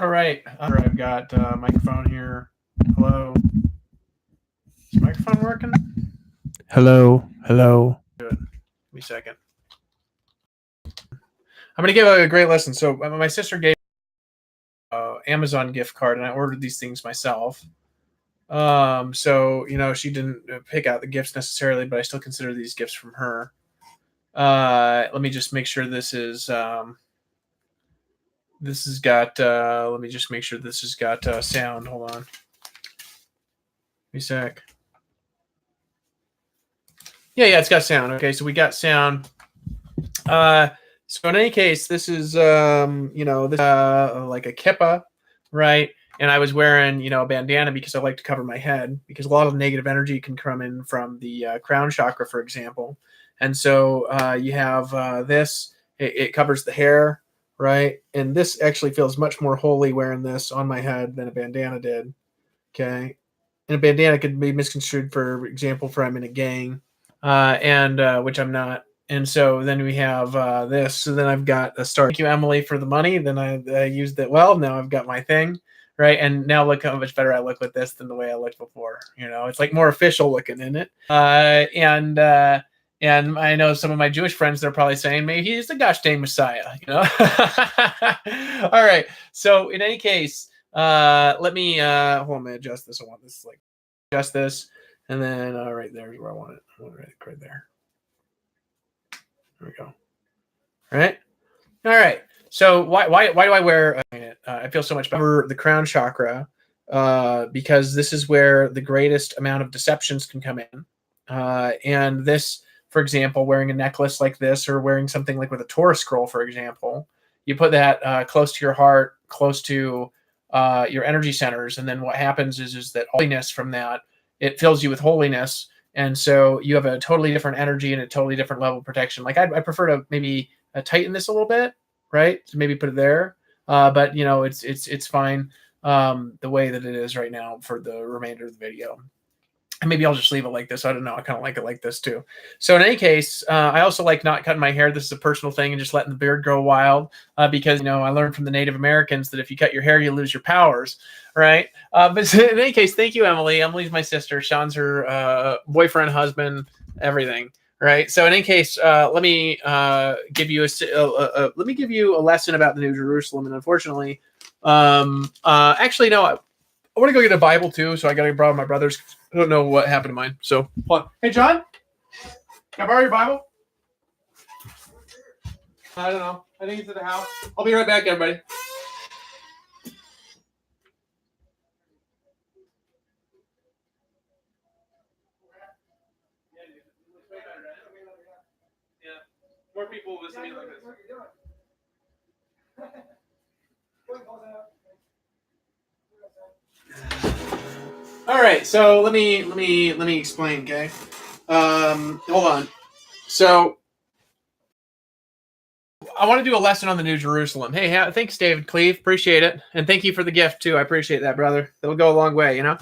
All right. I've got microphone here. Hello. Is microphone working? Hello. Hello. Good. Give me a second. I'm going to give a great lesson. So my sister gave Amazon gift card, and I ordered these things myself. So she didn't pick out the gifts necessarily, but I still consider these gifts from her. Let me just make sure this is this has got. Let me just make sure this has got sound. Hold on. Give me a sec. Yeah, it's got sound. Okay, so we got sound. So in any case, this is this like a kippa, right? And I was wearing a bandana because I like to cover my head because a lot of negative energy can come in from the crown chakra, for example. And so you have this. It covers the hair, right? And this actually feels much more holy wearing this on my head than a bandana did. Okay, and a bandana could be misconstrued, for example, for I'm in a gang, and which I'm not. And so then we have this. So then I've got a start. Thank you, Emily, for the money. Then I used it well. Now I've got my thing, right? And now look how much better I look with this than the way I looked before. It's like more official looking in it. And I know some of my Jewish friends, they're probably saying, maybe he's the gosh dang Messiah, All right. So in any case, let me hold on, let me adjust this. I want this adjust this, and then right there is where I want it. I want it right there. There we go. All right. So why do I wear it? I feel so much better. The crown chakra, because this is where the greatest amount of deceptions can come in. And this, for example, wearing a necklace like this, or wearing something like with a Torah scroll, for example, you put that close to your heart, close to your energy centers, and then what happens is that holiness from that, it fills you with holiness. And so you have a totally different energy and a totally different level of protection. Like I prefer to maybe tighten this a little bit, right? So maybe put it there. But it's fine the way that it is right now for the remainder of the video. And maybe I'll just leave it like this. I don't know. I kind of like it like this too. So in any case, I also like not cutting my hair. This is a personal thing, and just letting the beard grow wild because, I learned from the Native Americans that if you cut your hair, you lose your powers, right? But in any case, thank you, Emily. Emily's my sister. Sean's her boyfriend, husband, everything, right? So in any case, let me give you a lesson about the New Jerusalem. And unfortunately, actually, no, I want to go get a Bible too, so I got to borrow my brother's. I don't know what happened to mine. So, hold on. Hey, John, can I borrow your Bible? I don't know. I think it's at the house. I'll be right back, everybody. Yeah, more people listen to me like this. All right, so let me explain, okay? Hold on. So I want to do a lesson on the New Jerusalem. Hey, thanks, David Cleve. Appreciate it, and thank you for the gift too. I appreciate that, brother. That'll go a long way, All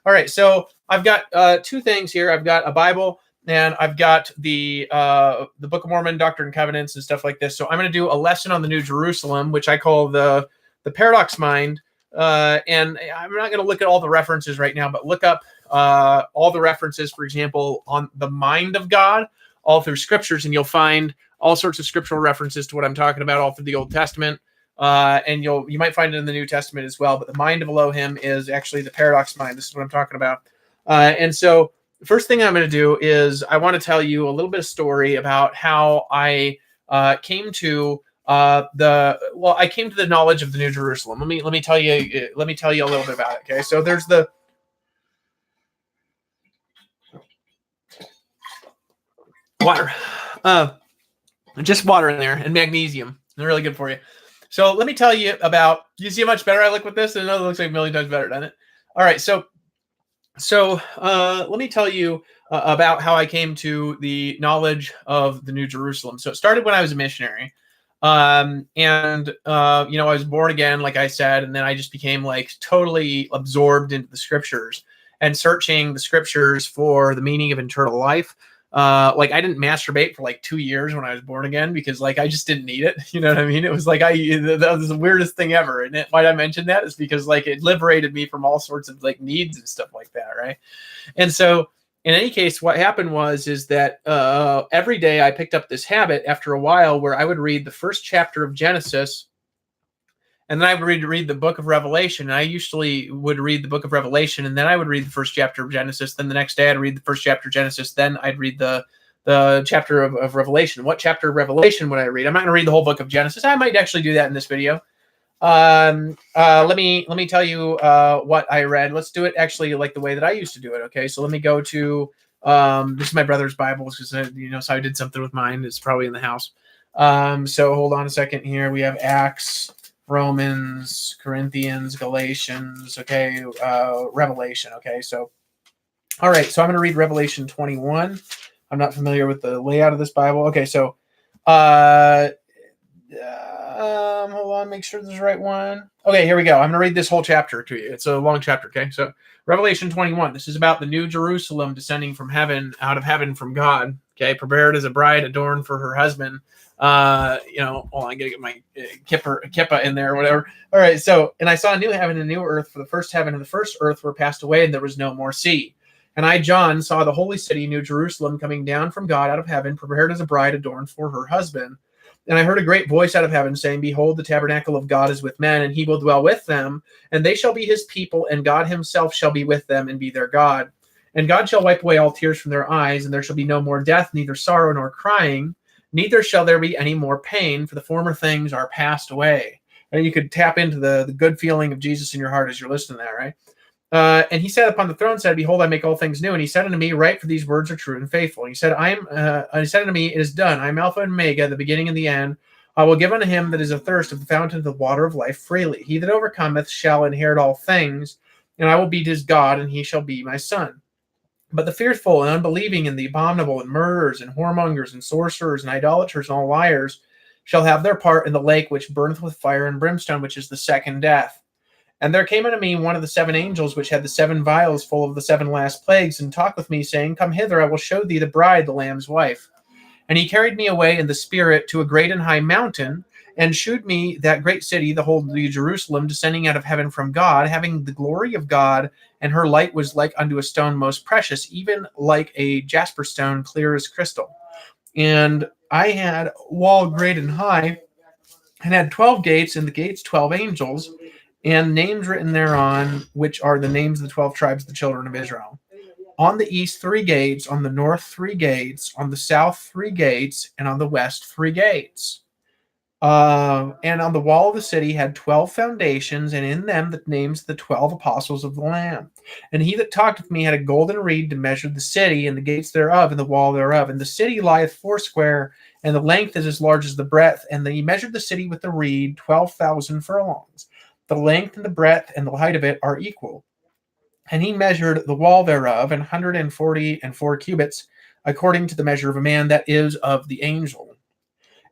right, so I've got two things here. I've got a Bible, and I've got the Book of Mormon, Doctrine and Covenants, and stuff like this. So I'm going to do a lesson on the New Jerusalem, which I call the Paradox Mind. And I'm not going to look at all the references right now, but look up all the references, for example, on the mind of God, all through scriptures, and you'll find all sorts of scriptural references to what I'm talking about all through the Old Testament. And you might find it in the New Testament as well. But the mind of Elohim is actually the paradox mind. This is what I'm talking about. And so the first thing I'm going to do is I want to tell you a little bit of story about how I came to I came to the knowledge of the New Jerusalem. Let me tell you a little bit about it. Okay, so there's the water, just water in there, and magnesium. They're really good for you. So let me tell you about. You see how much better I look with this? And it looks like a million times better, doesn't it? All right, so let me tell you about how I came to the knowledge of the New Jerusalem. So it started when I was a missionary. I was born again, like I said, and then I just became like totally absorbed into the scriptures and searching the scriptures for the meaning of eternal life, Like I didn't masturbate for like 2 years when I was born again because like I just didn't need it. You know what I mean? It was like that was the weirdest thing ever. And why I mentioned that is because like it liberated me from all sorts of like needs and stuff like that, right? And so in any case, what happened is that every day I picked up this habit after a while where I would read the first chapter of Genesis, and then I would read the book of Revelation. And I usually would read the book of Revelation, and then I would read the first chapter of Genesis. Then the next day I'd read the first chapter of Genesis. Then I'd read the chapter of Revelation. What chapter of Revelation would I read? I'm not going to read the whole book of Genesis. I might actually do that in this video. Let me tell you what I read. Let's do it actually like the way that I used to do it. Okay, so let me go to this is my brother's Bible because so I did something with mine. It's probably in the house. So hold on a second here. We have Acts, Romans, Corinthians, Galatians, okay, Revelation, okay, so, all right, so I'm going to read Revelation 21. I'm not familiar with the layout of this Bible. Okay, so, hold on, make sure this is the right one. Okay, here we go. I'm going to read this whole chapter to you. It's a long chapter, okay, so Revelation 21, this is about the new Jerusalem descending from heaven, out of heaven from God, okay, prepared as a bride adorned for her husband. Hold on, I gotta get my kippah in there or whatever. All right, so, and I saw a new heaven and a new earth, for the first heaven and the first earth were passed away, and there was no more sea. And I, John, saw the holy city, New Jerusalem, coming down from God out of heaven, prepared as a bride adorned for her husband. And I heard a great voice out of heaven saying, Behold, the tabernacle of God is with men, and he will dwell with them, and they shall be his people, and God himself shall be with them and be their God. And God shall wipe away all tears from their eyes, and there shall be no more death, neither sorrow nor crying. Neither shall there be any more pain, for the former things are passed away. And you could tap into the good feeling of Jesus in your heart as you're listening to that, right? And he sat upon the throne and said, Behold, I make all things new. And he said unto me, Write, for these words are true and faithful. And he said, he said unto me, It is done. I am Alpha and Omega, the beginning and the end. I will give unto him that is athirst of the fountain of the water of life freely. He that overcometh shall inherit all things, and I will be his God, and he shall be my son. But the fearful and unbelieving and the abominable and murderers and whoremongers and sorcerers and idolaters and all liars shall have their part in the lake which burneth with fire and brimstone, which is the second death. And there came unto me one of the 7 angels, which had the 7 vials full of the 7 last plagues, and talked with me, saying, Come hither, I will show thee the bride, the Lamb's wife. And he carried me away in the spirit to a great and high mountain, and shewed me that great city, the holy Jerusalem, descending out of heaven from God, having the glory of God, and her light was like unto a stone most precious, even like a jasper stone, clear as crystal. And I had a wall great and high, and had 12 gates, and the gates 12 angels, and names written thereon, which are the names of the 12 tribes of the children of Israel. On the east 3 gates, on the north 3 gates, on the south 3 gates, and on the west 3 gates. And on the wall of the city had 12 foundations, and in them the names of the 12 apostles of the Lamb. And he that talked with me had a golden reed to measure the city, and the gates thereof, and the wall thereof. And the city lieth foursquare, and the length is as large as the breadth. And he measured the city with the reed 12,000 furlongs. The length and the breadth and the height of it are equal. And he measured the wall thereof 144 cubits, according to the measure of a man, that is of the angel.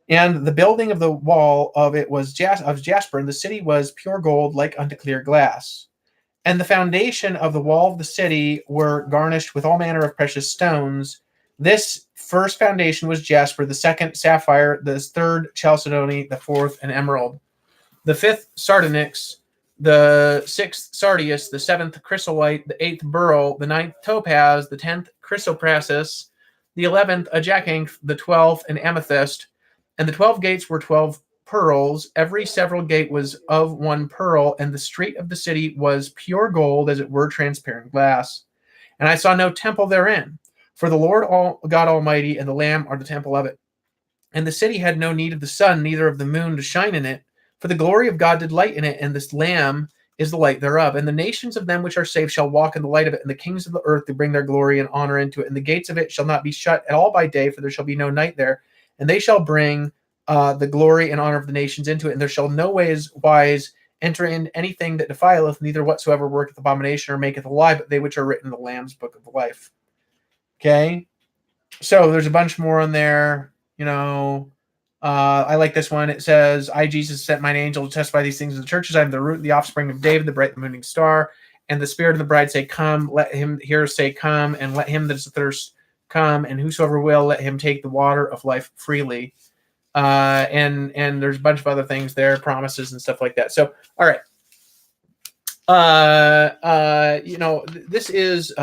And the building of the wall of it was of jasper, and the city was pure gold, like unto clear glass. And the foundation of the wall of the city were garnished with all manner of precious stones. This first foundation was jasper, the second sapphire, the third chalcedony, the fourth an emerald, the fifth sardonyx, the sixth sardius, the seventh chrysolite, the eighth beryl, the ninth topaz, the 10th chrysoprasus, the 11th a jacinth, the 12th an amethyst. And the 12 gates were 12 pearls. Every several gate was of 1 pearl, and the street of the city was pure gold, as it were transparent glass. And I saw no temple therein, for the Lord God Almighty and the Lamb are the temple of it. And the city had no need of the sun, neither of the moon to shine in it, for the glory of God did light in it, and this Lamb is the light thereof. And the nations of them which are saved shall walk in the light of it, and the kings of the earth do bring their glory and honor into it. And the gates of it shall not be shut at all by day, for there shall be no night there. And they shall bring the glory and honor of the nations into it, and there shall no wise enter in anything that defileth, neither whatsoever worketh abomination or maketh a lie, but they which are written in the Lamb's book of life. Okay, so there's a bunch more on there. I like this one. It says, I, Jesus, sent mine angel to testify these things in the churches. I am the root, the offspring of David, the bright morning star. And the spirit of the bride say, Come. Let him here say, Come. And let him that is athirst come, and whosoever will, let him take the water of life freely. And there's a bunch of other things there, promises and stuff like that. So, all right. This is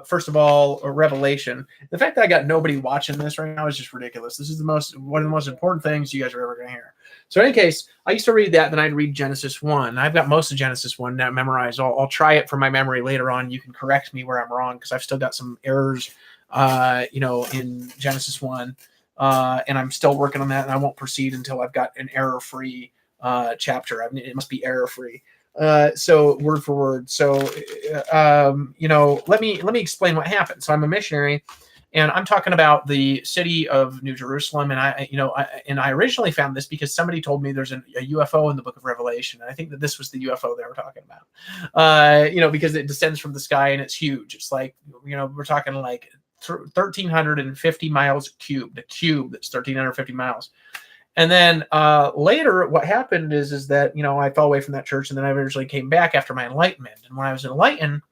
first of all a revelation. The fact that I got nobody watching this right now is just ridiculous. This is one of the most important things you guys are ever going to hear. So in any case, I used to read that, then I'd read Genesis 1. I've got most of Genesis 1 now memorized. I'll try it from my memory later on. You can correct me where I'm wrong, because I've still got some errors in Genesis 1. And I'm still working on that, and I won't proceed until I've got an error-free chapter. It must be error-free. So word for word. So, let me explain what happened. So I'm a missionary, and I'm talking about the city of New Jerusalem. And I originally found this because somebody told me there's a UFO in the book of Revelation. And I think that this was the UFO they were talking about, because it descends from the sky and it's huge. It's like, we're talking like 1,350 miles cubed, a cube that's 1,350 miles. And then later, what happened is that, I fell away from that church, and then I eventually came back after my enlightenment. And when I was enlightened,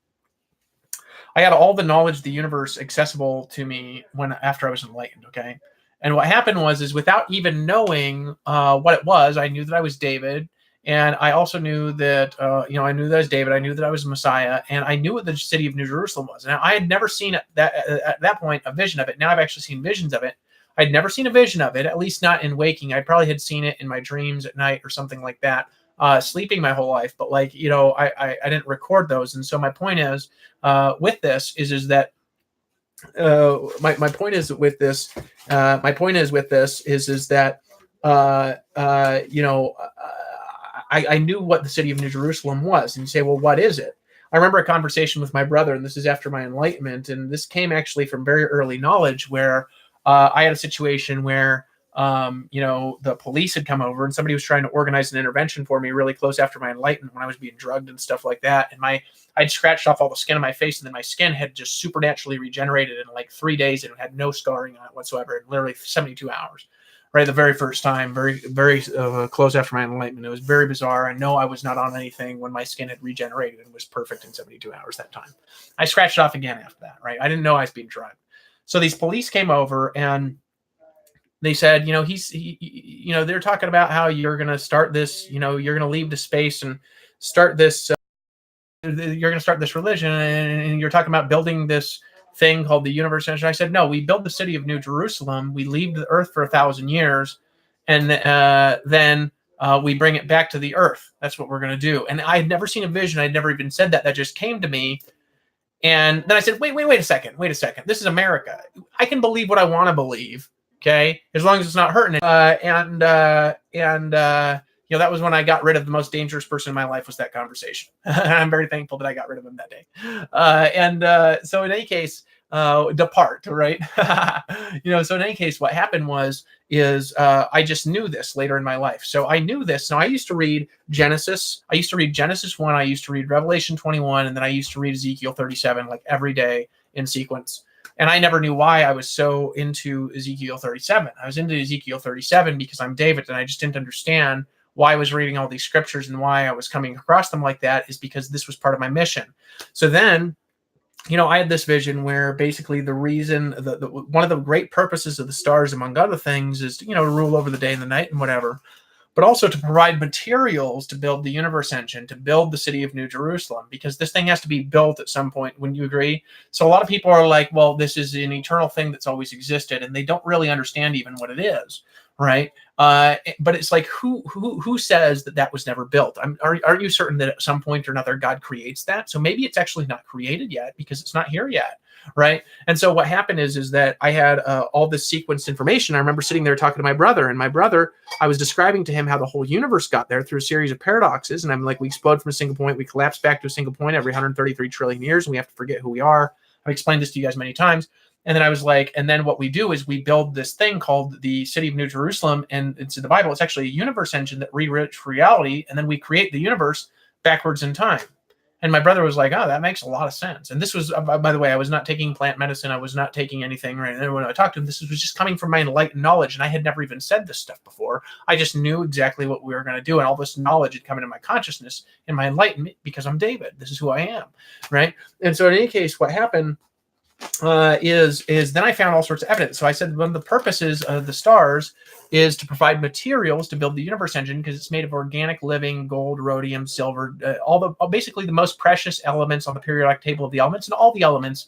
I had all the knowledge of the universe accessible to me after I was enlightened, okay? And what happened is without even knowing what it was, I knew that I was David, and I also knew that, I knew that I was David, I knew that I was Messiah, and I knew what the city of New Jerusalem was. Now, I had never seen at that point a vision of it. Now I've actually seen visions of it. I'd never seen a vision of it, at least not in waking. I probably had seen it in my dreams at night or something like that, sleeping my whole life. But I didn't record those. And so my point is, with this is that my point is with this is that I knew what the city of New Jerusalem was. And you say, well, what is it? I remember a conversation with my brother, and this is after my enlightenment, and this came actually from very early knowledge, where I had a situation where, the police had come over, and somebody was trying to organize an intervention for me really close after my enlightenment, when I was being drugged and stuff like that. And I'd scratched off all the skin on my face, and then my skin had just supernaturally regenerated in like 3 days, and it had no scarring on it whatsoever in literally 72 hours. Right, the very first time, very, very close after my enlightenment. It was very bizarre. I know I was not on anything when my skin had regenerated and was perfect in 72 hours that time. I scratched it off again after that, right? I didn't know I was being drugged. So these police came over, and they said, they're talking about how you're going to start this, you're going to leave the space and start this, you're going to start this religion, and you're talking about building this thing called the universe. And I said, no, we build the city of New Jerusalem. We leave the earth for 1,000 years, and then we bring it back to the earth. That's what we're going to do. And I had never seen a vision. I'd never even said that. That just came to me. And then I said, wait a second. This is America. I can believe what I want to believe, okay, as long as it's not hurting it. That was when I got rid of the most dangerous person in my life, was that conversation. I'm very thankful that I got rid of him that day. So in any case, depart, right? So in any case, what happened is I just knew this later in my life. So I knew this. Now I used to read Genesis. I used to read Genesis 1. I used to read Revelation 21. And then I used to read Ezekiel 37, like every day in sequence. And I never knew why I was so into Ezekiel 37. I was into Ezekiel 37 because I'm David, and I just didn't understand why I was reading all these scriptures and why I was coming across them like that, is because this was part of my mission. So then, I had this vision where basically the reason, one of the great purposes of the stars, among other things, is to rule over the day and the night and whatever, but also to provide materials to build the universe engine, to build the city of New Jerusalem, because this thing has to be built at some point. Wouldn't you agree? So a lot of people are like, well, this is an eternal thing that's always existed, and they don't really understand even what it is, right? But it's like, who says that was never built? Are you certain that at some point or another God creates that? So maybe it's actually not created yet because it's not here yet, right? And so what happened is that I had all this sequenced information. I remember sitting there talking to my brother, and my brother, I was describing to him how the whole universe got there through a series of paradoxes. And I'm like, we explode from a single point, we collapse back to a single point every 133 trillion years, and we have to forget who we are. I've explained this to you guys many times. And then I was like, and then what we do is we build this thing called the city of New Jerusalem, and it's in the Bible. It's actually a universe engine that rewrites reality, and then we create the universe backwards in time. And my brother was like, oh, that makes a lot of sense. And this was, by the way, I was not taking plant medicine. I was not taking anything. Right? And when I talked to him, this was just coming from my enlightened knowledge, and I had never even said this stuff before. I just knew exactly what we were going to do, and all this knowledge had come into my consciousness in my enlightenment because I'm David. This is who I am, right? And so in any case, what happened is then I found all sorts of evidence. So I said one of the purposes of the stars is to provide materials to build the universe engine because it's made of organic living gold, rhodium, silver, basically the most precious elements on the periodic table of the elements, and all the elements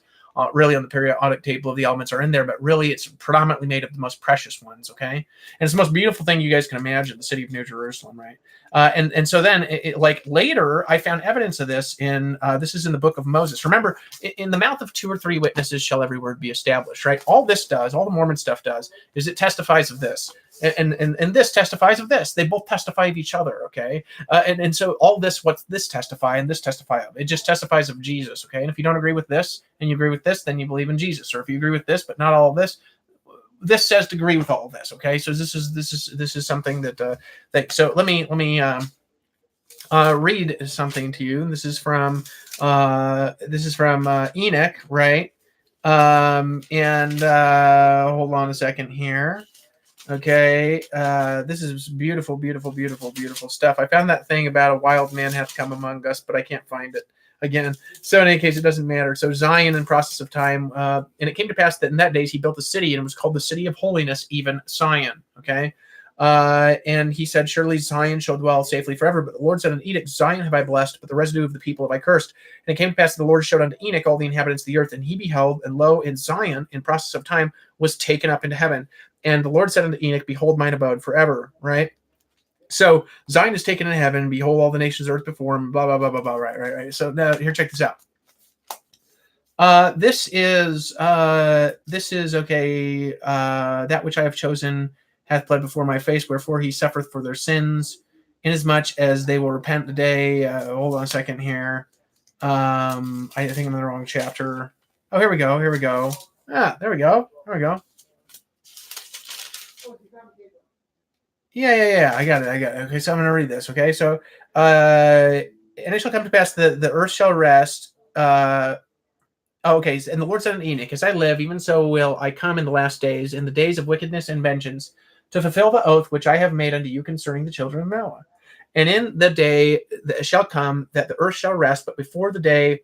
really on the periodic table of the elements are in there, but really it's predominantly made of the most precious ones. Okay, and it's the most beautiful thing you guys can imagine, the city of New Jerusalem, right? And so then, like later, I found evidence of this in this is in the book of Moses. Remember, in the mouth of 2 or 3 witnesses shall every word be established. Right? All this does, all the Mormon stuff does, is it testifies of this, and this testifies of this. They both testify of each other. Okay, and so all this, what's this testify and this testify of? It just testifies of Jesus. Okay, and if you don't agree with this and you agree with this, then you believe in Jesus. Or if you agree with this but not all of this, this says to agree with all of this. Okay, so this is something that so let me read something to you. This is from Enoch, right? And hold on a second here. Okay, this is beautiful, beautiful, beautiful, beautiful stuff. I found that thing about a wild man hath come among us, but I can't find it again. So in any case, it doesn't matter. So Zion in process of time, and it came to pass that in that days he built a city, and it was called the city of holiness, even Zion. Okay, and he said, surely Zion shall dwell safely forever. But the Lord said, an edict, Zion have I blessed, but the residue of the people have I cursed. And it came to pass that the Lord showed unto Enoch all the inhabitants of the earth, and he beheld, and lo, in Zion, in process of time, was taken up into heaven. And the Lord said unto Enoch, behold mine abode forever. Right? So Zion is taken into heaven. Behold, all the nations of earth before him. Blah blah blah blah blah. Right. So now here, check this out. This is okay. That which I have chosen hath pled before my face. Wherefore he suffereth for their sins, inasmuch as they will repent today. Hold on a second here. I think I'm in the wrong chapter. Oh, here we go. Here we go. Ah, there we go. There we go. Yeah. I got it. Okay, so I'm going to read this. Okay, so and it shall come to pass that the earth shall rest. Okay, and the Lord said unto Enoch, as I live, even so will I come in the last days, in the days of wickedness and vengeance, to fulfill the oath which I have made unto you concerning the children of Noah. And in the day that shall come that the earth shall rest, but before the day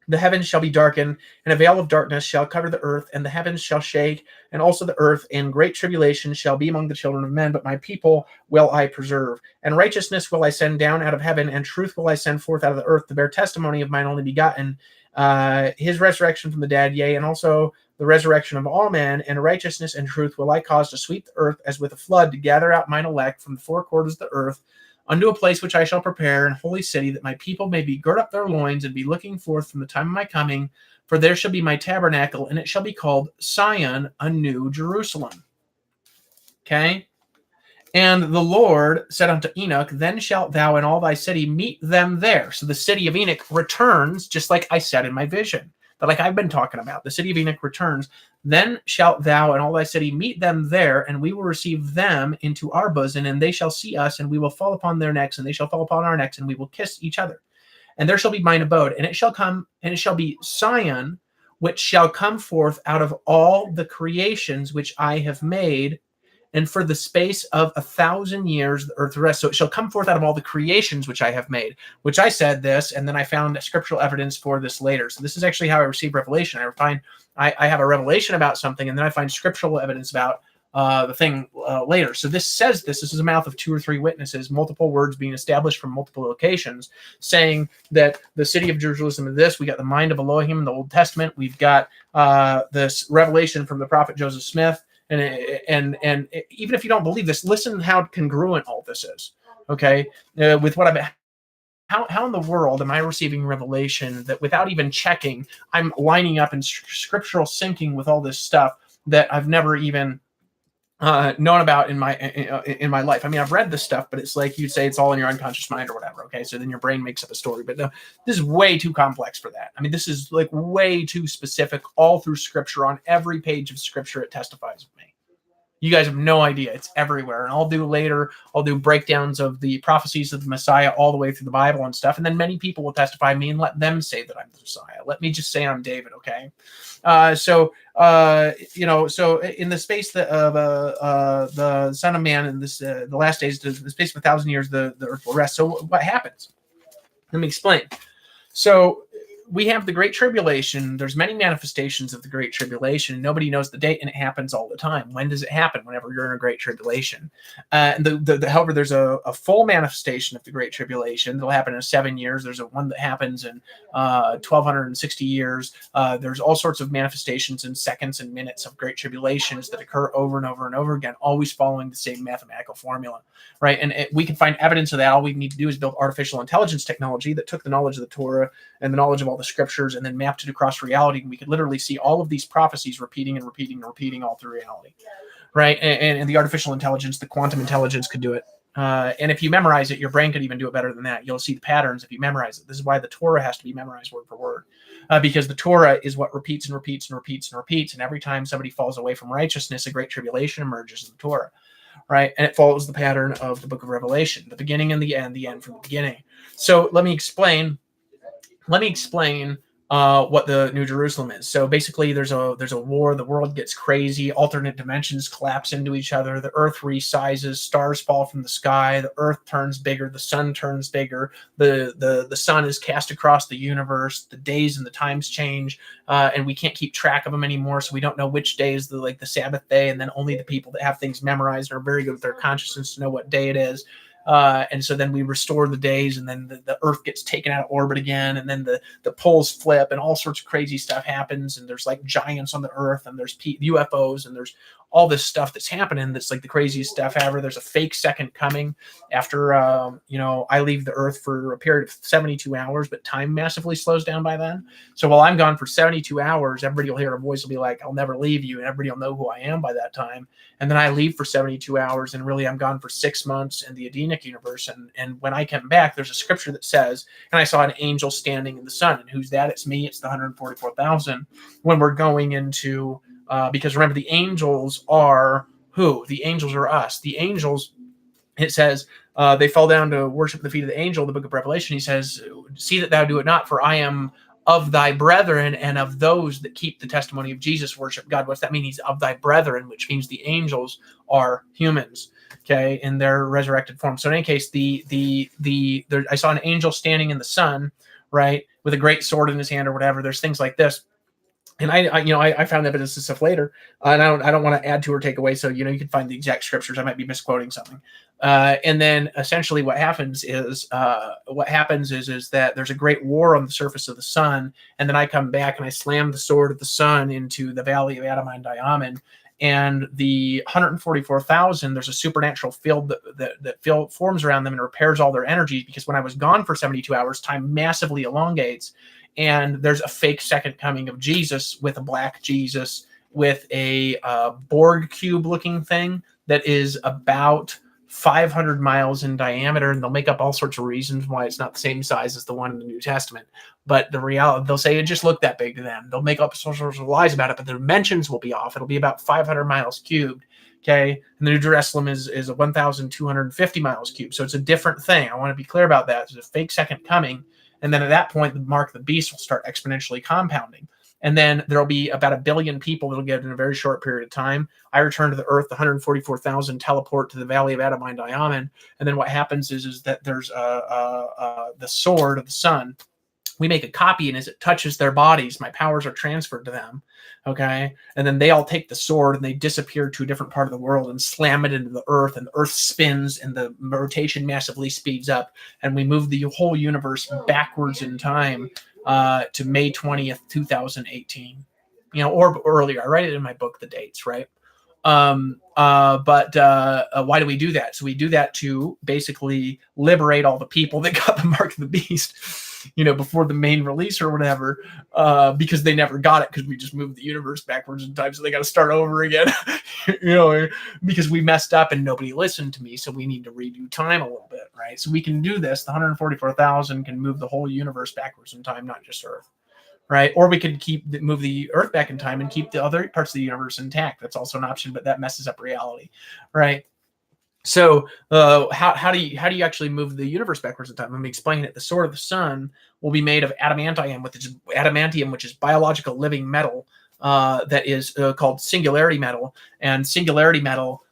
the heavens shall be darkened, and a veil of darkness shall cover the earth, and the heavens shall shake, and also the earth, and great tribulation shall be among the children of men, but my people will I preserve. And righteousness will I send down out of heaven, and truth will I send forth out of the earth, to bear testimony of mine only begotten, his resurrection from the dead, yea, and also the resurrection of all men, and righteousness and truth will I cause to sweep the earth as with a flood, to gather out mine elect from the four quarters of the earth, unto a place which I shall prepare, an holy city, that my people may be girt up their loins and be looking forth from the time of my coming. For there shall be my tabernacle, and it shall be called Sion, a new Jerusalem. Okay? And the Lord said unto Enoch, then shalt thou and all thy city meet them there. So the city of Enoch returns, just like I said in my vision, but like I've been talking about. The city of Enoch returns. Then shalt thou and all thy city meet them there, and we will receive them into our bosom, and they shall see us, and we will fall upon their necks, and they shall fall upon our necks, and we will kiss each other. And there shall be mine abode, and it shall come, and it shall be Sion, which shall come forth out of all the creations which I have made, and for the space of 1,000 years the earth rests. So it shall come forth out of all the creations which I have made, which I said this, and then I found scriptural evidence for this later. So this is actually how I received revelation. I have a revelation about something, and then I find scriptural evidence about the thing later. So this says this is a mouth of 2 or 3 witnesses, multiple words being established from multiple locations, saying that the city of Jerusalem is this. We got the mind of Elohim in the Old Testament. We've got this revelation from the prophet Joseph Smith. And even if you don't believe this, listen how congruent all this is. Okay, with what I've how in the world am I receiving revelation that without even checking, I'm lining up in scriptural syncing with all this stuff that I've never even known about in my life. I mean, I've read this stuff, but it's like you'd say it's all in your unconscious mind or whatever. Okay, so then your brain makes up a story. But no, this is way too complex for that. I mean, this is like way too specific all through Scripture. On every page of Scripture, it testifies of me. You guys have no idea. It's everywhere. And I'll do breakdowns of the prophecies of the Messiah all the way through the Bible and stuff. And then many people will testify me and let them say that I'm the Messiah. Let me just say I'm David, okay? So in the space of the Son of Man in this the last days, the space of 1,000 years, the earth will rest. So what happens? Let me explain. So we have the Great Tribulation. There's many manifestations of the Great Tribulation, and nobody knows the date, and it happens all the time. When does it happen? Whenever you're in a Great Tribulation. However, there's a full manifestation of the Great Tribulation that'll happen in 7 years. There's a one that happens in 1,260 years. There's all sorts of manifestations in seconds and minutes of Great Tribulations that occur over and over and over again, always following the same mathematical formula, right? And we can find evidence of that. All we need to do is build artificial intelligence technology that took the knowledge of the Torah and the knowledge of all the scriptures and then mapped it across reality. And we could literally see all of these prophecies repeating and repeating and repeating all through reality, right? And the artificial intelligence, the quantum intelligence could do it. And if you memorize it, your brain could even do it better than that. You'll see the patterns if you memorize it. This is why the Torah has to be memorized word for word, because the Torah is what repeats and repeats and repeats and repeats. And every time somebody falls away from righteousness, a great tribulation emerges in the Torah, right? And it follows the pattern of the book of Revelation, the beginning and the end from the beginning. So let me explain what the New Jerusalem is. So basically there's a war, the world gets crazy, alternate dimensions collapse into each other, the earth resizes, stars fall from the sky, the earth turns bigger, the sun turns bigger, the sun is cast across the universe, the days and the times change, and we can't keep track of them anymore, so we don't know which day is the Sabbath day, and then only the people that have things memorized are very good with their consciousness to know what day it is. And so then we restore the days, and then the earth gets taken out of orbit again, and then the poles flip, and all sorts of crazy stuff happens, and there's like giants on the earth, and there's UFOs, and there's all this stuff that's happening that's like the craziest stuff ever. There's a fake second coming after I leave the earth for a period of 72 hours, but time massively slows down by then. So while I'm gone for 72 hours, everybody will hear a voice will be like, I'll never leave you, and everybody will know who I am by that time. And then I leave for 72 hours, and really I'm gone for 6 months in the Edenic universe. And when I come back, there's a scripture that says, and I saw an angel standing in the sun. And who's that? It's me. It's the 144,000. When we're going into, because remember, the angels are who? The angels are us. The angels, it says, they fell down to worship the feet of the angel, the book of Revelation. He says, see that thou do it not, for I am of thy brethren and of those that keep the testimony of Jesus, worship God. What's that mean? He's of thy brethren, which means the angels are humans, okay, in their resurrected form. So in any case, I saw an angel standing in the sun, right, with a great sword in his hand or whatever. There's things like this. And I found evidence of stuff later, and I don't want to add to or take away. So you can find the exact scriptures. I might be misquoting something. And then essentially what happens is that there's a great war on the surface of the sun, and then I come back and I slam the sword of the sun into the valley of Adamah Diamond, and the 144,000. There's a supernatural field that forms around them and repairs all their energies, because when I was gone for 72 hours, time massively elongates. And there's a fake second coming of Jesus with a black Jesus with a Borg cube looking thing that is about 500 miles in diameter. And they'll make up all sorts of reasons why it's not the same size as the one in the New Testament. But the reality, they'll say it just looked that big to them. They'll make up all sorts of lies about it, but the dimensions will be off. It'll be about 500 miles cubed. Okay. And the New Jerusalem is a 1,250 miles cubed. So it's a different thing. I want to be clear about that. There's a fake second coming. And then at that point, the mark of the beast will start exponentially compounding. And then there'll be about 1 billion people that'll get in a very short period of time. I return to the earth, the 144,000 teleport to the valley of Adamah Diamond. And then what happens is that there's the sword of the sun. We make a copy, and as it touches their bodies, my powers are transferred to them. Okay. And then they all take the sword and they disappear to a different part of the world and slam it into the earth, and the earth spins and the rotation massively speeds up. And we move the whole universe backwards in time to May 20th, 2018, or earlier. I write it in my book, the dates, right? But why do we do that? So we do that to basically liberate all the people that got the mark of the beast, before the main release or whatever, because they never got it, because we just moved the universe backwards in time. So they got to start over again, because we messed up and nobody listened to me. So we need to redo time a little bit, right? So we can do this. The 144,000 can move the whole universe backwards in time, not just Earth. Right. Or we could move the earth back in time and keep the other parts of the universe intact. That's also an option, but that messes up reality. Right. So how do you actually move the universe backwards in time? Let me explain it. The sword of the sun will be made of adamantium, which is biological living metal that is called singularity metal. And singularity metal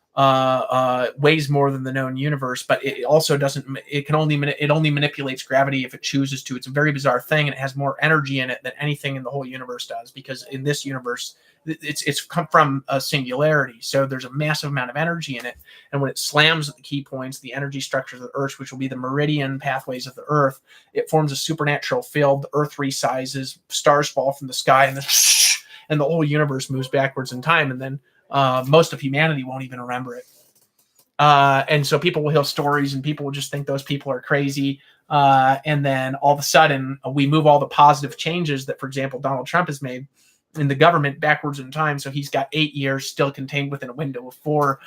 weighs more than the known universe, but it also doesn't. It only manipulates gravity if it chooses to. It's a very bizarre thing, and it has more energy in it than anything in the whole universe does. Because in this universe, it's come from a singularity, so there's a massive amount of energy in it. And when it slams at the key points, the energy structures of the Earth, which will be the meridian pathways of the Earth, it forms a supernatural field. The Earth resizes, stars fall from the sky, and and the whole universe moves backwards in time, and then most of humanity won't even remember it. And so people will hear stories and people will just think those people are crazy. And then all of a sudden we move all the positive changes that, for example, Donald Trump has made in the government backwards in time. So he's got 8 years still contained within a window of 4.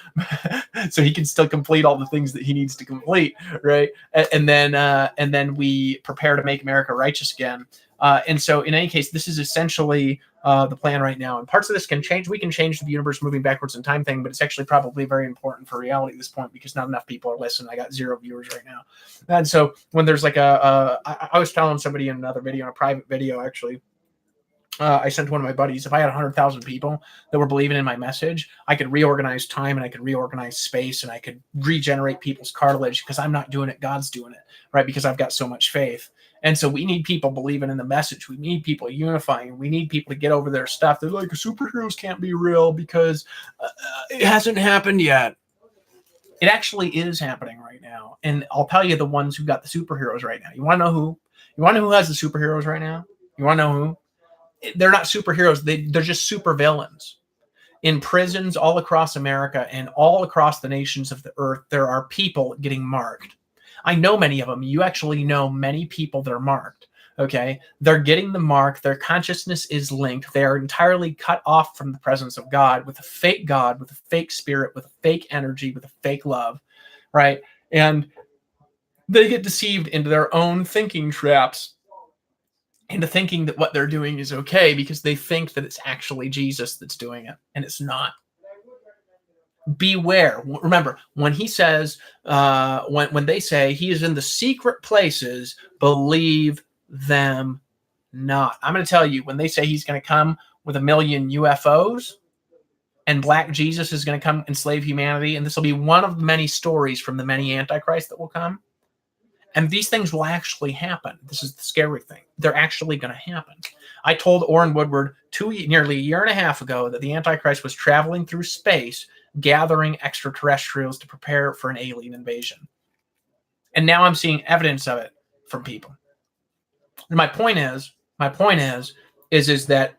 So he can still complete all the things that he needs to complete. Right. And then we prepare to make America righteous again. And so in any case, this is essentially the plan right now. And parts of this can change. We can change the universe moving backwards in time thing, but it's actually probably very important for reality at this point because not enough people are listening. I got 0 viewers right now. And so when there's like I was telling somebody in another video, in a private video, actually, I sent to one of my buddies, if I had 100,000 people that were believing in my message, I could reorganize time and I could reorganize space and I could regenerate people's cartilage because I'm not doing it. God's doing it, right? Because I've got so much faith. And so we need people believing in the message. We need people unifying. We need people to get over their stuff. They're like, superheroes can't be real because it hasn't happened yet. It actually is happening right now. And I'll tell you the ones who got the superheroes right now. You want to know who? You want to know who has the superheroes right now? You want to know who? They're not superheroes. They're just super villains. In prisons all across America and all across the nations of the earth, there are people getting marked. I know many of them. You actually know many people that are marked. Okay. They're getting the mark. Their consciousness is linked. They are entirely cut off from the presence of God, with a fake spirit, with a fake energy, with a fake love. Right. And they get deceived into their own thinking traps, into thinking that what they're doing is okay because they think that it's actually Jesus that's doing it, and it's not. Beware. Remember, when he says, when they say he is in the secret places, believe them not. I'm going to tell you, when they say he's going to come with 1 million UFOs and Black Jesus is going to come enslave humanity, and this will be one of many stories from the many antichrists that will come. And these things will actually happen. This is the scary thing. They're actually going to happen. I told Orrin Woodward nearly a year and a half ago that the Antichrist was traveling through space, gathering extraterrestrials to prepare for an alien invasion. And now I'm seeing evidence of it from people. And my point is that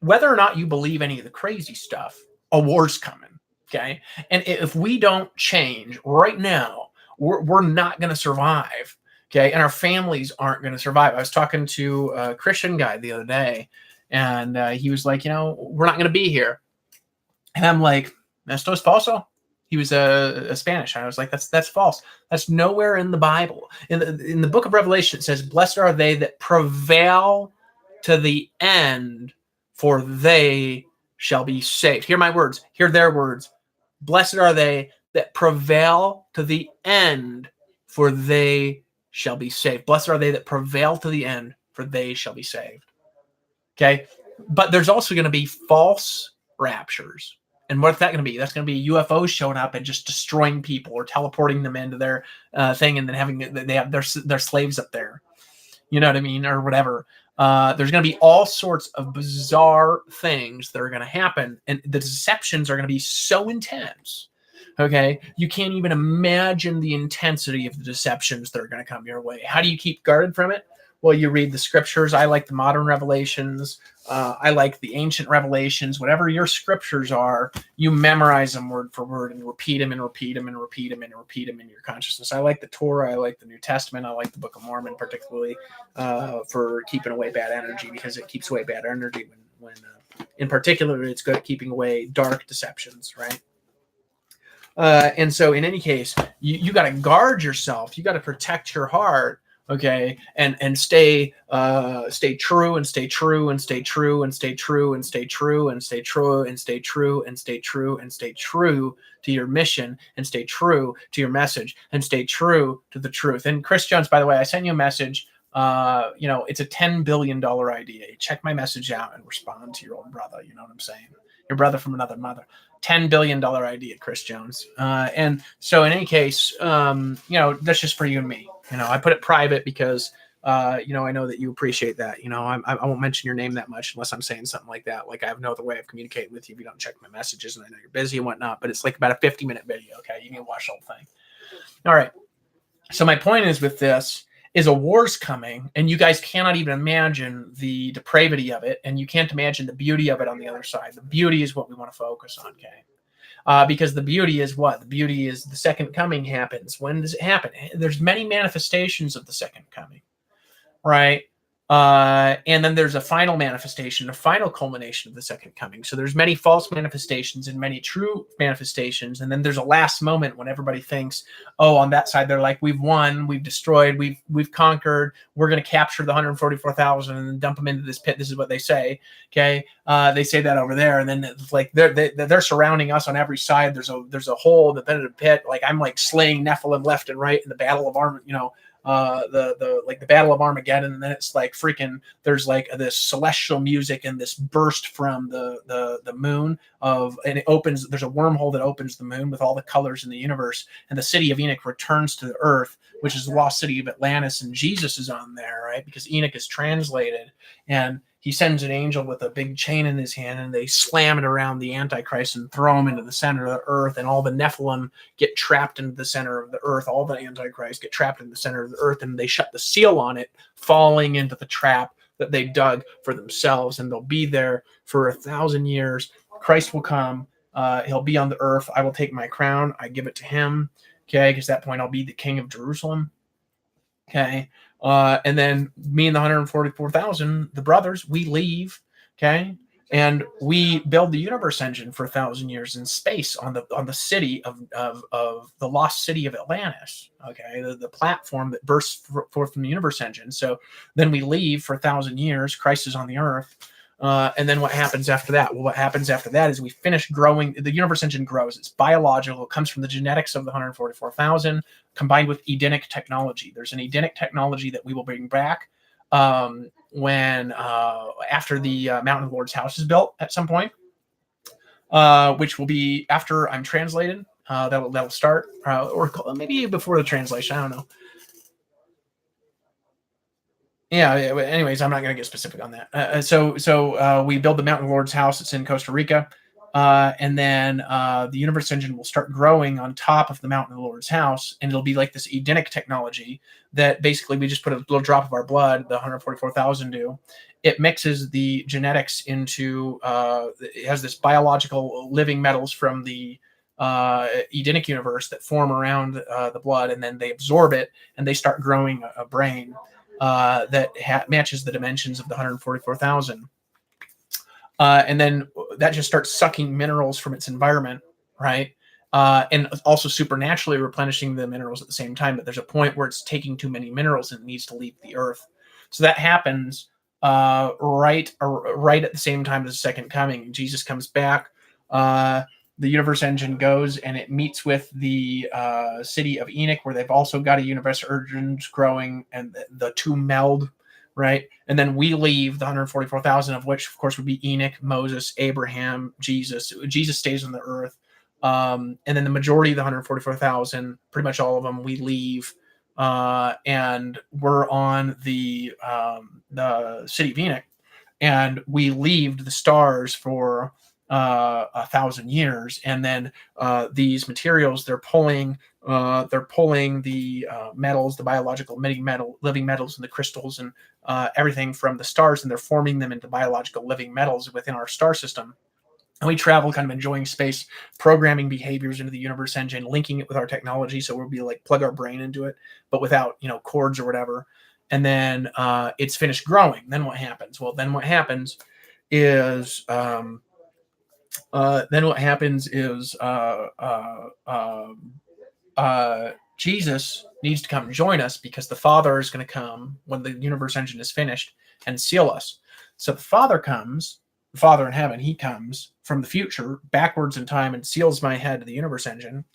whether or not you believe any of the crazy stuff, a war's coming. Okay. And if we don't change right now, we're not going to survive. Okay. And our families aren't going to survive. I was talking to a Christian guy the other day, and he was like, we're not going to be here. And I'm like, esto es falso. He was a Spanish. I was like, that's false. That's nowhere in the Bible. In the book of Revelation, it says, blessed are they that prevail to the end, for they shall be saved. Hear my words. Hear their words. Blessed are they that prevail to the end, for they shall be saved. Blessed are they that prevail to the end, for they shall be saved. Okay? But there's also going to be false raptures. And what's that going to be? That's going to be UFOs showing up and just destroying people or teleporting them into their thing, and then they have their slaves up there. You know what I mean? Or whatever. There's going to be all sorts of bizarre things that are going to happen. And the deceptions are going to be so intense. Okay, you can't even imagine the intensity of the deceptions that are going to come your way. How do you keep guarded from it? Well, you read the scriptures. I like the modern revelations. I like the ancient revelations. Whatever your scriptures are, you memorize them word for word and repeat them and repeat them and repeat them and repeat them in your consciousness. I like the Torah. I like the New Testament. I like the Book of Mormon, particularly for keeping away bad energy, because it keeps away bad energy when in particular, it's good at keeping away dark deceptions, right? And so in any case, you got to guard yourself. You got to protect your heart. Okay. And stay true and stay true and stay true and stay true and stay true and stay true and stay true and stay true and stay true to your mission, and stay true to your message, and stay true to the truth. And Chris Jones, by the way, I sent you a message. It's a $10 billion idea. Check my message out and respond to your old brother. You know what I'm saying? your brother from another mother. $10 billion idea, Chris Jones. And so in any case, that's just for you and me. I put it private because, I know that you appreciate that. I won't mention your name that much unless I'm saying something like that. Like I have no other way of communicating with you if you don't check my messages, and I know you're busy and whatnot, but it's like about a 50-minute video. Okay. You can watch the whole thing. All right. So my point is with this is a war's coming, and you guys cannot even imagine the depravity of it, and you can't imagine the beauty of it on the other side. The beauty is what we want to focus on, okay? Because the beauty is what? The beauty is the second coming happens. When does it happen? There's many manifestations of the second coming, right? And then there's a final manifestation, a final culmination of the second coming. So there's many false manifestations and many true manifestations. And then there's a last moment when everybody thinks, oh, on that side, they're like, we've won, we've destroyed, we've conquered, we're going to capture the 144,000 and dump them into this pit. This is what they say. Okay. They say that over there. And then it's like they're surrounding us on every side. There's a hole, the bed of the pit. Like I'm like slaying Nephilim left and right in the battle of Armageddon, the Battle of Armageddon, and then it's like freaking there's like this celestial music and this burst from the moon and it opens, there's a wormhole that opens the moon with all the colors in the universe, and the city of Enoch returns to the earth, which is the lost city of Atlantis, and Jesus is on there, right? Because Enoch is translated, and he sends an angel with a big chain in his hand, and they slam it around the Antichrist and throw him into the center of the earth, and all the Nephilim get trapped into the center of the earth. All the Antichrist get trapped in the center of the earth, and they shut the seal on it, falling into the trap that they dug for themselves, and they'll be there for 1,000 years. Christ will come. He'll be on the earth. I will take my crown. I give it to him. Okay, because at that point I'll be the king of Jerusalem. Okay. And then me and the 144,000, the brothers, we leave, okay, and we build the universe engine for 1,000 years in space on the city of the lost city of Atlantis, okay, the platform that bursts forth from the universe engine. So then we leave for 1,000 years. Christ is on the earth. And then what happens after that? Well, what happens after that is we finish growing. The universe engine grows. It's biological. It comes from the genetics of the 144,000 combined with Edenic technology. There's an Edenic technology that we will bring back when after the Mountain of the Lord's house is built at some point, which will be after I'm translated. That'll start, or maybe before the translation. I don't know. Yeah. Anyways, I'm not going to get specific on that. So we build the Mountain Lord's house. It's in Costa Rica. And then the universe engine will start growing on top of the Mountain Lord's house. And it'll be like this Edenic technology that basically we just put a little drop of our blood, the 144,000 do. It mixes the genetics into, it has this biological living metals from the Edenic universe that form around the blood. And then they absorb it and they start growing a brain that matches the dimensions of the 144,000. And then that just starts sucking minerals from its environment, right? And also supernaturally replenishing the minerals at the same time. But there's a point where it's taking too many minerals and it needs to leave the earth. So that happens right at the same time as the second coming. Jesus comes back. The universe engine goes and it meets with the city of Enoch, where they've also got a universe engine growing, and the two meld, right? And then we leave the 144,000, of which, of course, would be Enoch, Moses, Abraham, Jesus. Jesus stays on the earth. And then the majority of the 144,000, pretty much all of them, we leave. And we're on the city of Enoch. And we leave the stars for 1,000 years, and then these materials they're pulling the metals, the biological living metals, and the crystals, and everything from the stars, and they're forming them into biological living metals within our star system. And we travel, kind of enjoying space, programming behaviors into the universe engine, linking it with our technology, so we'll be like plug our brain into it, but without cords or whatever. And then it's finished growing. Then what happens? Well, then what happens is Jesus needs to come and join us, because the Father is going to come when the universe engine is finished and seal us. So the Father comes, the Father in heaven, he comes from the future backwards in time and seals my head to the universe engine.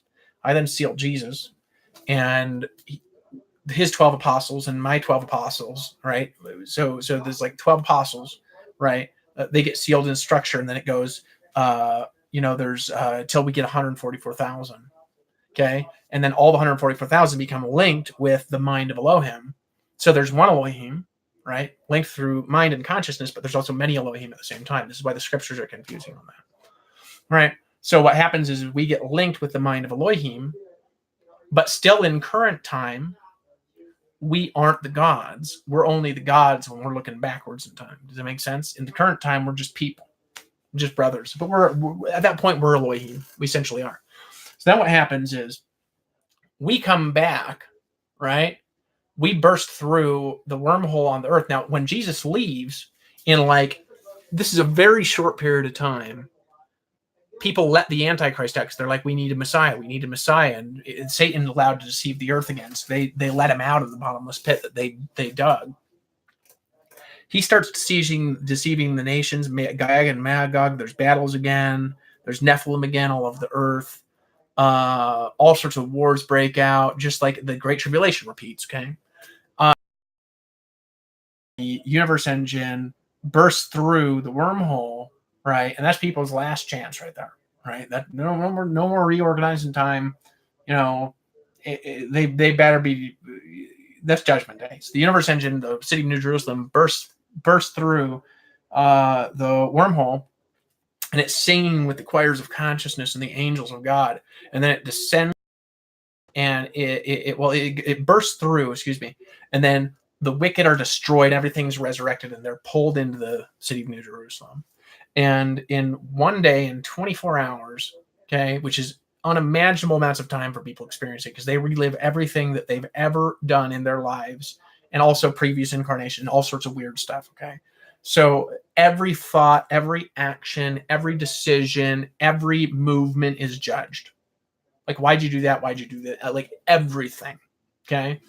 I then seal Jesus and his 12 apostles and my 12 apostles, right? So there's like 12 apostles, right? They get sealed in structure, and then it goes There's till we get 144,000. Okay. And then all the 144,000 become linked with the mind of Elohim. So there's one Elohim, right? Linked through mind and consciousness, but there's also many Elohim at the same time. This is why the scriptures are confusing on that. Right. So what happens is we get linked with the mind of Elohim, but still in current time, we aren't the gods. We're only the gods when we're looking backwards in time. Does that make sense? In the current time, we're just people, just brothers. But we're at that point, we're Elohim. We essentially are. So then what happens is we come back, right? We burst through the wormhole on the earth. Now, when Jesus leaves this is a very short period of time, people let the Antichrist out because they're like, we need a Messiah. We need a Messiah. And Satan allowed to deceive the earth again. So they let him out of the bottomless pit that they dug. He starts deceiving the nations, Gog and Magog. There's battles again. There's Nephilim again all over the earth. All sorts of wars break out, just like the Great Tribulation repeats, okay? The universe engine bursts through the wormhole, right? And that's people's last chance right there, right? That no more reorganizing time. They better be. That's Judgment Day. So the universe engine, the city of New Jerusalem, bursts through the wormhole, and it's singing with the choirs of consciousness and the angels of God, and then it descends, and it bursts through. Excuse me, and then the wicked are destroyed. Everything's resurrected, and they're pulled into the city of New Jerusalem. And in one day, in 24 hours, okay, which is unimaginable amounts of time for people experiencing, because they relive everything that they've ever done in their lives, and also previous incarnation, all sorts of weird stuff, okay? So every thought, every action, every decision, every movement is judged. Like, why'd you do that? Why'd you do that? Like, everything, okay?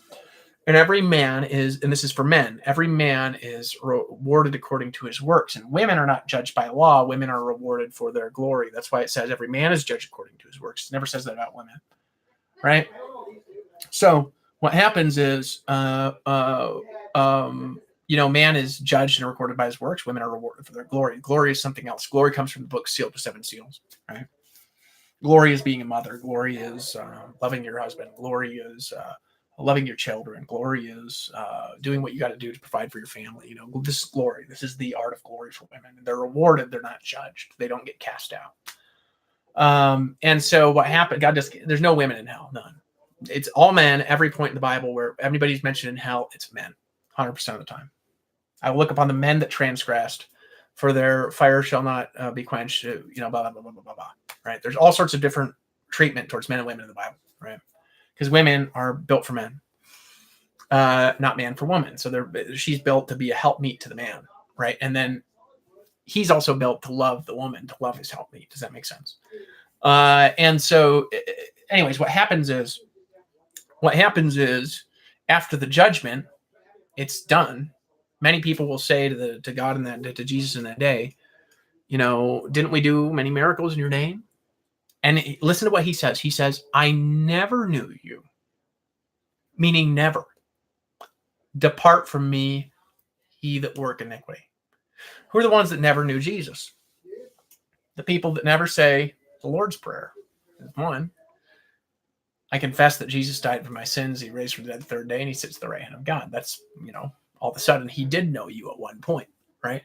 And every man is, and this is for men, every man is rewarded according to his works. And women are not judged by law. Women are rewarded for their glory. That's why it says every man is judged according to his works. It never says that about women, right? So what happens is, man is judged and recorded by his works. Women are rewarded for their glory. Glory is something else. Glory comes from the book sealed with 7 seals, right? Glory is being a mother. Glory is loving your husband. Glory is loving your children. Glory is doing what you got to do to provide for your family. This is glory. This is the art of glory for women. They're rewarded. They're not judged. They don't get cast out. And so what happened? There's no women in hell. None. It's all men. Every point in the Bible where everybody's mentioned in hell, it's men, 100% of the time. I will look upon the men that transgressed, for their fire shall not be quenched. Blah, blah, blah, blah, blah, blah. Right? There's all sorts of different treatment towards men and women in the Bible. Right? Because women are built for men, not man for woman. So she's built to be a helpmeet to the man, right? And then he's also built to love the woman, to love his helpmeet. Does that make sense? And so, anyways, what happens is after the judgment, it's done. Many people will say to God to Jesus in that day, didn't we do many miracles in your name? And listen to what he says. He says, I never knew you. Meaning never. Depart from me, ye that work iniquity. Who are the ones that never knew Jesus? The people that never say the Lord's Prayer. There's one. I confess that Jesus died for my sins. He raised from the dead the third day, and he sits at the right hand of God. That's, all of a sudden he did know you at one point, right?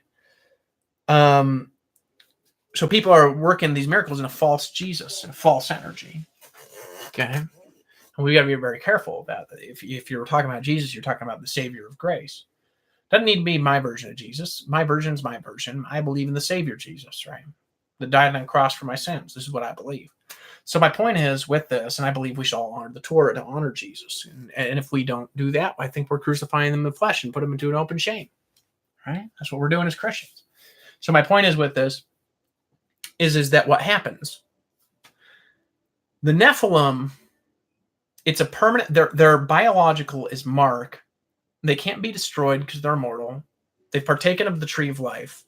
So people are working these miracles in a false Jesus, a false energy. Okay. And we got to be very careful about that. If you're talking about Jesus, you're talking about the Savior of grace. Doesn't need to be my version of Jesus. My version's my version. I believe in the Savior Jesus, right? That died on the cross for my sins. This is what I believe. So my point is with this, and I believe we should all honor the Torah to honor Jesus. And if we don't do that, I think we're crucifying them in the flesh and put them into an open shame, right? That's what we're doing as Christians. So my point is with this is that what happens? The Nephilim, it's a permanent, their biological is mark. They can't be destroyed because they're immortal. They've partaken of the tree of life.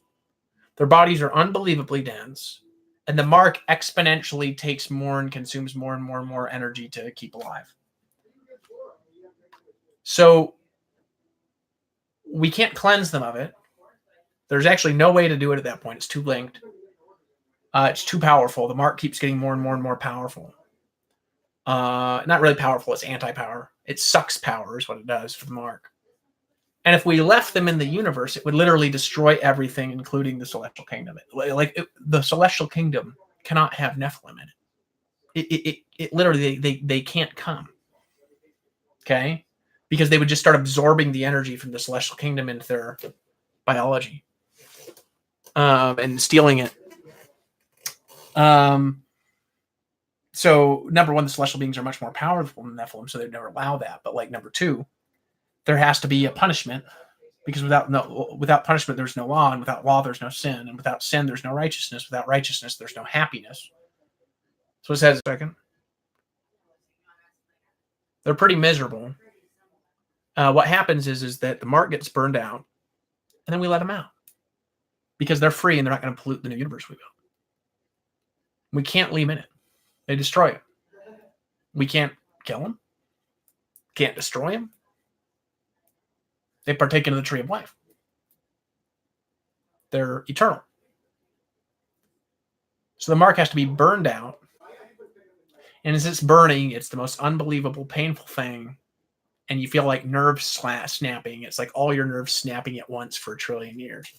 Their bodies are unbelievably dense. And the mark exponentially takes more and consumes more and more and more energy to keep alive. So we can't cleanse them of it. There's actually no way to do it at that point. It's too linked. It's too powerful. The mark keeps getting more and more and more powerful. Not really powerful. It's anti-power. It sucks power is what it does for the mark. And if we left them in the universe, it would literally destroy everything, including the celestial kingdom. The celestial kingdom cannot have Nephilim in it. It literally, they can't come. Okay? Because they would just start absorbing the energy from the celestial kingdom into their biology. And stealing it. So number one, the celestial beings are much more powerful than Nephilim, so they'd never allow that. But like number two, there has to be a punishment, because without punishment, there's no law, and without law, there's no sin, and without sin, there's no righteousness. Without righteousness, there's no happiness. So it says, second, they're pretty miserable. What happens is that the mark gets burned out, and then we let them out because they're free and they're not going to pollute the new universe we built. We can't leave in it. They destroy it. We can't kill them. Can't destroy them. They partake into the tree of life. They're eternal. So the mark has to be burned out. And as it's burning, it's the most unbelievable, painful thing. And you feel like nerves snapping. It's like all your nerves snapping at once for 1 trillion years.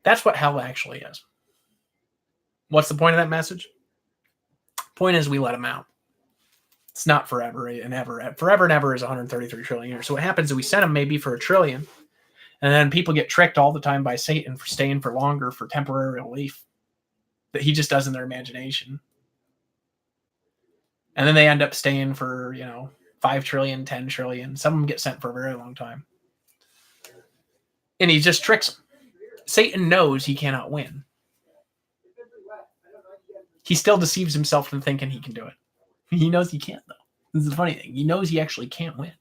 That's what hell actually is. What's the point of that message? Point is we let them out. It's not forever and ever. Forever and ever is 133 trillion years. So what happens is we send them maybe for 1 trillion, and then people get tricked all the time by Satan for staying for longer for temporary relief that he just does in their imagination. And then they end up staying for, 5 trillion, 10 trillion. Some of them get sent for a very long time. And he just tricks them. Satan knows he cannot win. He still deceives himself into thinking he can do it. He knows he can't, though. This is the funny thing. He knows he actually can't win.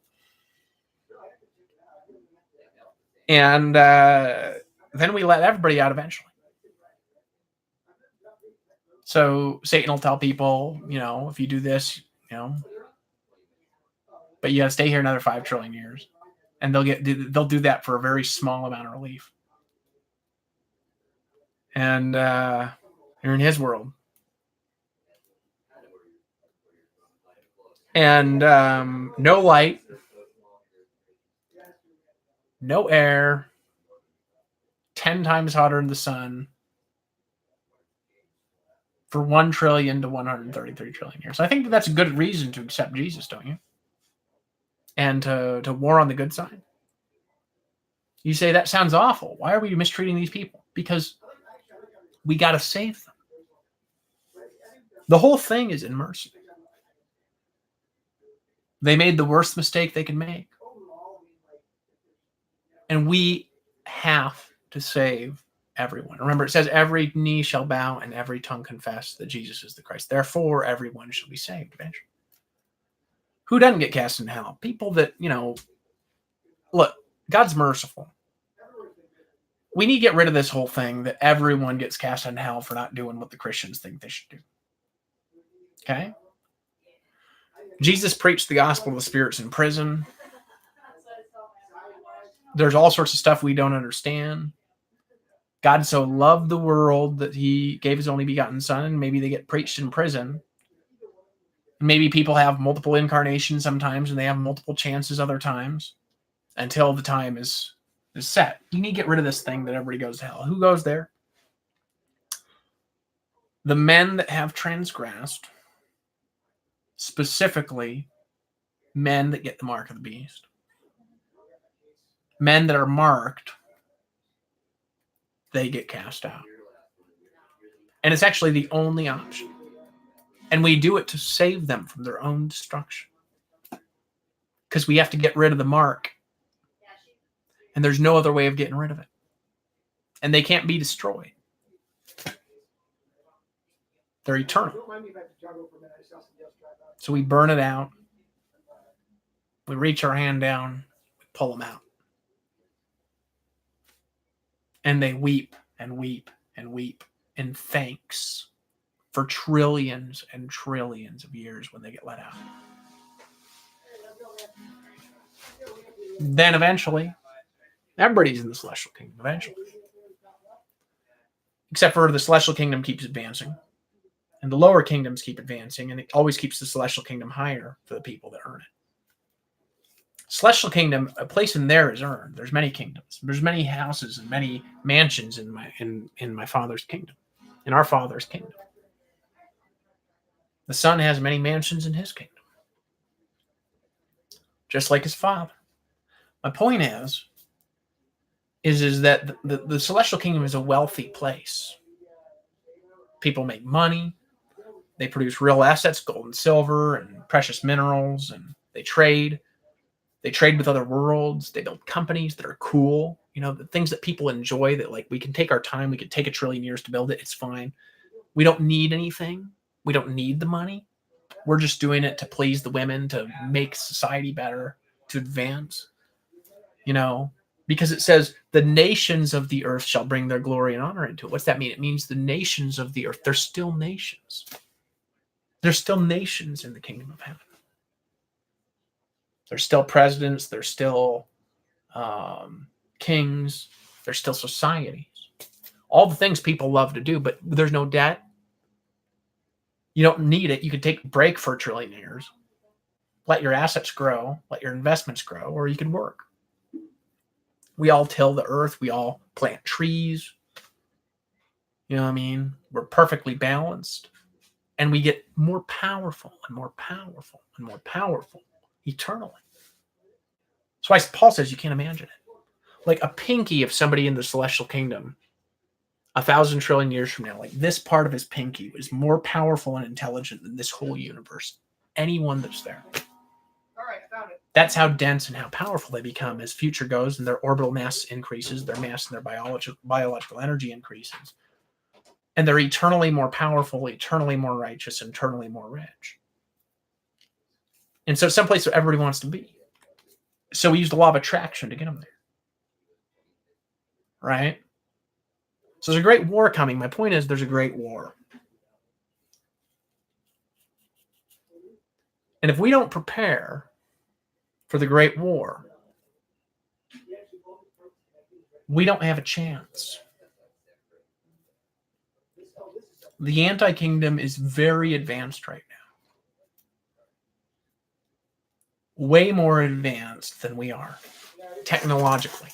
And then we let everybody out eventually. So Satan will tell people, if you do this, but you got to stay here another 5 trillion years. And they'll do that for a very small amount of relief. And you're in his world. And no light, no air, 10 times hotter than the sun for 1 trillion to 133 trillion years. I think that's a good reason to accept Jesus, don't you? And to war on the good side. You say, that sounds awful. Why are we mistreating these people? Because we got to save them. The whole thing is in mercy. They made the worst mistake they could make. And we have to save everyone. Remember, it says every knee shall bow and every tongue confess that Jesus is the Christ. Therefore, everyone shall be saved eventually. Who doesn't get cast in hell? People that, look, God's merciful. We need to get rid of this whole thing that everyone gets cast in hell for not doing what the Christians think they should do. Okay? Jesus preached the gospel to the spirits in prison. There's all sorts of stuff we don't understand. God so loved the world that he gave his only begotten son, and maybe they get preached in prison. Maybe people have multiple incarnations sometimes, and they have multiple chances other times until the time is set. You need to get rid of this thing that everybody goes to hell. Who goes there? The men that have transgressed, specifically men that get the mark of the beast. Men that are marked, they get cast out. And it's actually the only option. And we do it to save them from their own destruction. Because we have to get rid of the mark. And there's no other way of getting rid of it. And they can't be destroyed. They're eternal. So we burn it out. We reach our hand down. We pull them out. And they weep and weep and weep in thanks for trillions and trillions of years when they get let out. Then eventually, everybody's in the celestial kingdom eventually. Except for the celestial kingdom keeps advancing. And the lower kingdoms keep advancing, and it always keeps the celestial kingdom higher for the people that earn it. Celestial kingdom, a place in there is earned. There's many kingdoms. There's many houses and many mansions in my Father's kingdom, in our Father's kingdom. The Son has many mansions in his kingdom, just like his Father. My point is that the celestial kingdom is a wealthy place. People make money. They produce real assets, gold and silver and precious minerals, and they trade. They trade with other worlds. They build companies that are cool. You know, the things that people enjoy that, like, we can take our time. We could take 1 trillion years to build it. It's fine. We don't need anything. We don't need the money. We're just doing it to please the women, to make society better, to advance, you know, because it says the nations of the earth shall bring their glory and honor into it. What's that mean? It means the nations of the earth. They're still nations. There's still nations in the kingdom of heaven. There's still presidents. There's still kings. There's still societies. All the things people love to do, but there's no debt. You don't need it. You can take a break for 1 trillion years. Let your assets grow. Let your investments grow, or you can work. We all till the earth. We all plant trees. You know what I mean? We're perfectly balanced. And we get more powerful and more powerful and more powerful eternally. That's why Paul says you can't imagine it. Like a pinky of somebody in the celestial kingdom 1,000 trillion years from now, like this part of his pinky is more powerful and intelligent than this whole universe. Anyone that's there. All right, found it. That's how dense and how powerful they become as future goes and their orbital mass increases, their mass and their biological energy increases. And they're eternally more powerful, eternally more righteous, and eternally more rich. And so someplace where everybody wants to be. So we use the law of attraction to get them there. Right? So there's a great war coming. My point is there's a great war. And if we don't prepare for the great war, we don't have a chance. The anti-kingdom is very advanced right now. Way more advanced than we are, technologically.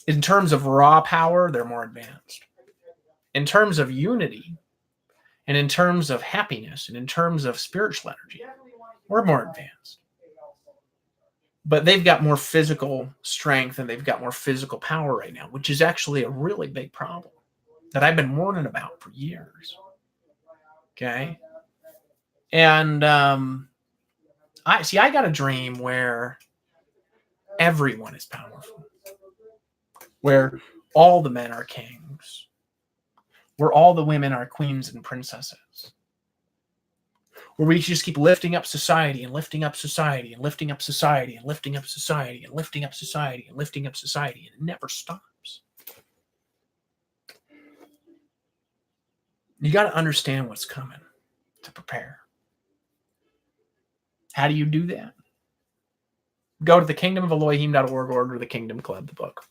In terms of raw power, they're more advanced. In terms of unity, and in terms of happiness, and in terms of spiritual energy, we're more advanced. But they've got more physical strength and they've got more physical power right now, which is actually a really big problem that I've been warning about for years. Okay? And I got a dream where everyone is powerful, where all the men are kings, where all the women are queens and princesses, where we just keep lifting up society and lifting up society and lifting up society and lifting up society and lifting up society and lifting up society, and it never stops. You got to understand what's coming to prepare. How do you do that? Go to thekingdomofelohim.org or order the Kingdom Club, the book.